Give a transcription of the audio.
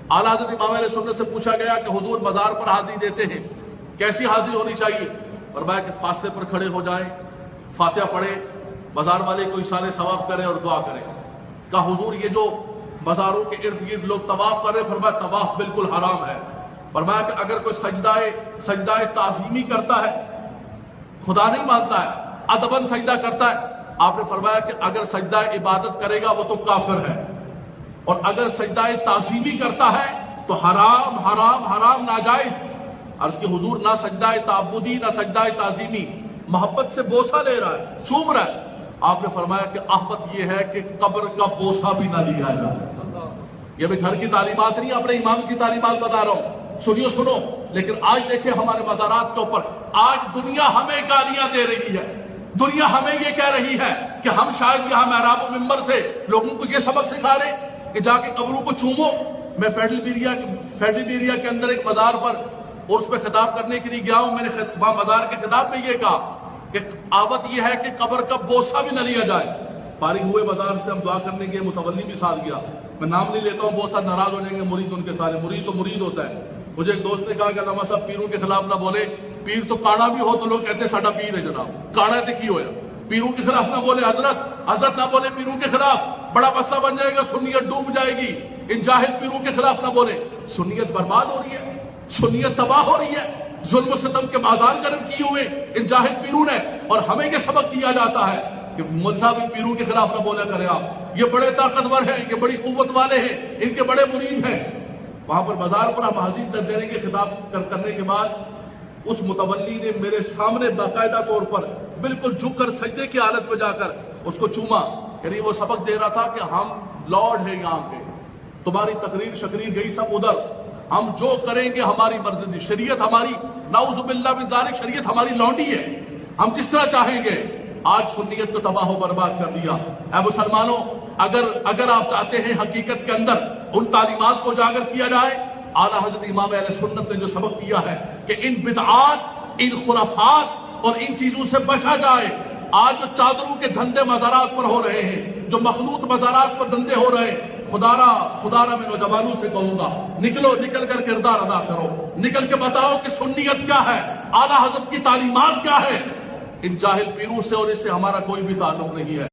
اعلیٰ حضرت امام اہل سنت سے پوچھا گیا کہ حضور مزار پر حاضری دیتے ہیں، کیسی حاضری ہونی چاہیے؟ فرمایا کہ فاصلے پر کھڑے ہو جائیں، فاتحہ پڑھیں، مزار والے کو ایصال ثواب کریں اور دعا کریں۔ کہا حضور یہ جو مزاروں کے ارد گرد لوگ طواف کر رہے ہیں، فرمایا طواف بالکل حرام ہے۔ فرمایا کہ اگر کوئی سجدہ تعظیمی کرتا ہے، خدا نہیں مانتا ہے، ادباً سجدہ کرتا ہے، آپ نے فرمایا کہ اگر سجدہ عبادت کرے گا وہ تو کافر ہے، اور اگر سجدہ تعظیمی کرتا ہے تو حرام حرام حرام ناجائز۔ عرض کہ حضور نہ سجدہ تعبدی نہ سجدہ تعظیمی، محبت سے بوسہ لے رہا ہے، چوم رہا ہے۔ آپ نے فرمایا کہ احمد یہ ہے کہ قبر کا بوسہ بھی نہ لیا جائے۔ یہ میں گھر کی تعلیمات نہیں، اپنے امام کی تعلیمات بتا رہا ہوں، سنو۔ لیکن آج دیکھیں ہمارے مزارات کے اوپر آج دنیا ہمیں گالیاں دے رہی ہے، دنیا ہمیں یہ کہہ رہی ہے کہ ہم شاید یہاں محراب و منبر سے لوگوں کو یہ سبق سکھا رہے کہ جا کے قبروں کو چومو۔ میں فیڈل بیریا کے اندر ایک مزار پر اور اس پہ خطاب کرنے کے لیے گیا ہوں، میں نے وہاں مزار کے خطاب میں یہ کہا کہ آوت یہ ہے کہ قبر کا بوسہ بھی نہ لیا جائے۔ فارغ ہوئے مزار سے ہم دعا کرنے گئے، متولی بھی ساتھ گیا، میں نام نہیں لیتا ہوں، بہت سارے ناراض ہو جائیں گے، مرید ان کے سارے، مرید تو مرید ہوتا ہے۔ مجھے ایک دوست نے کہا کہ علامہ صاحب پیروں کے خلاف نہ بولے، پیر تو کانا بھی ہو تو لوگ کہتے ہیں ساڈا پیر ہے جناب، کانا تے کی ہویا، پیروں کے خلاف نہ بولے، حضرت نہ بولے پیروں کے خلاف، بڑا مسئلہ بن جائے گا، سنیت ڈوب جائے گی۔ ان جاہل پیروں کے خلاف نہ بولے، سنیت برباد ہو رہی ہے، سنیت تباہ ہو رہی ہے، ظلم و ستم کے بازار گرم کیے ہوئے ان جاہل پیروں نے، اور ہمیں یہ سبق دیا جاتا ہے کہ مول صاحب ان پیروں کے خلاف نہ بولا کریں آپ، یہ بڑے طاقتور ہیں، یہ بڑی قوت والے ہیں، ان کے بڑے مرید ہیں۔ وہاں پر بازار پر ہم حاضر دینے کے خطاب کرنے کے بعد اس متولی نے میرے سامنے باقاعدہ طور پر بالکل جھک کر سجدے کی حالت میں جا کر اس کو چوما، یعنی وہ سبق دے رہا تھا کہ ہم لارڈ ہیں یہاں کے، تمہاری تقریر شکریر گئی سب ادھر، ہم جو کریں گے ہماری مرضی، شریعت ہماری، نعوذ باللہ من ذالک، شریعت ہماری لونڈی ہے، ہم جس طرح چاہیں گے۔ آج سنیت کو تباہ و برباد کر دیا۔ اے مسلمانوں، اگر آپ چاہتے ہیں حقیقت کے اندر ان تعلیمات کو اجاگر کیا جائے، اعلیٰ حضرت امام اہل سنت نے جو سبق دیا ہے کہ ان بدعات، ان خرافات اور ان چیزوں سے بچا جائے۔ آج جو چادروں کے دھندے مزارات پر ہو رہے ہیں، جو مخلوط مزارات پر دھندے ہو رہے ہیں، خدا را میں نوجوانوں سے کہوں گا، نکل کر کردار ادا کرو، نکل کے بتاؤ کہ سنیت کیا ہے، اعلیٰ حضرت کی تعلیمات کیا ہے۔ ان جاہل پیروں سے اور اس سے ہمارا کوئی بھی تعلق نہیں ہے۔